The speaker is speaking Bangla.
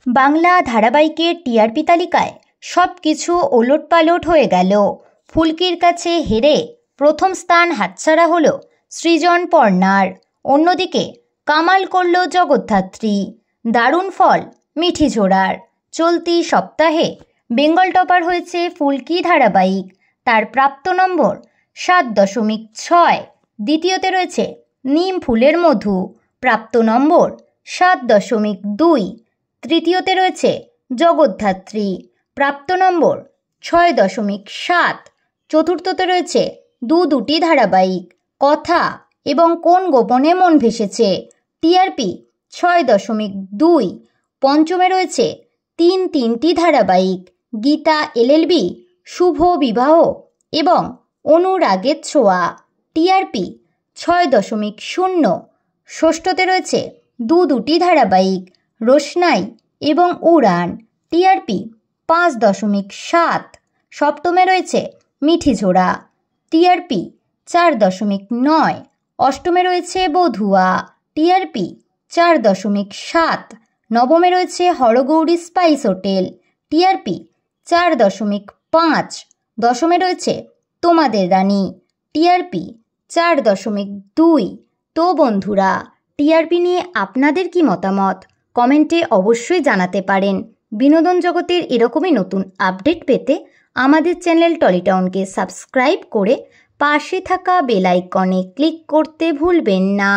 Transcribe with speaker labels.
Speaker 1: বাংলা ধারাবাহিকের টিআরপি তালিকায় সব কিছু ওলটপালট হয়ে গেল। ফুলকির কাছে হেরে প্রথম স্থান হাতছাড়া হলো সৃজন পর্ণার। অন্যদিকে কামাল করল জগদ্ধাত্রী। দারুণ ফল মিঠিঝোড়ার। চলতি সপ্তাহে বেঙ্গল টপার হয়েছে ফুলকি ধারাবাহিক। তার প্রাপ্ত নম্বর 7.6। দ্বিতীয়তে রয়েছে নিম ফুলের মধু, প্রাপ্ত নম্বর 7.2। তৃতীয়তে রয়েছে জগদ্ধাত্রী, প্রাপ্ত নম্বর 6.7। চতুর্থতে রয়েছে দুটি ধারাবাহিক, কথা এবং কোন গোপনে মন ভেসেছে, টিআরপি 6.2। পঞ্চমে রয়েছে তিনটি ধারাবাহিক, গীতা এলএলবি, শুভ বিবাহ এবং অনুরাগের ছোঁয়া, টিআরপি 6.0। ষষ্ঠতে রয়েছে দুটি ধারাবাহিক, রোশনাই এবং উড়ান, টিআরপি 5.7। সপ্তমে রয়েছে মিঠিঝোড়া, টিআরপি 4.9। অষ্টমে রয়েছে বধুয়া, টিআরপি 4.7। নবমে রয়েছে হরগৌরী স্পাইস হোটেল, টিআরপি 4.5। দশমে রয়েছে তোমাদের রানী, টিআরপি 4.2। তো বন্ধুরা, টিআরপি নিয়ে আপনাদের কি মতামত কমেন্টে অবশ্যই জানাতে পারেন। বিনোদন জগতের এরকমই নতুন আপডেট পেতে আমাদের চ্যানেল টলিটাউনকে সাবস্ক্রাইব করে পাশে থাকা বেল আইকনে ক্লিক করতে ভুলবেন না।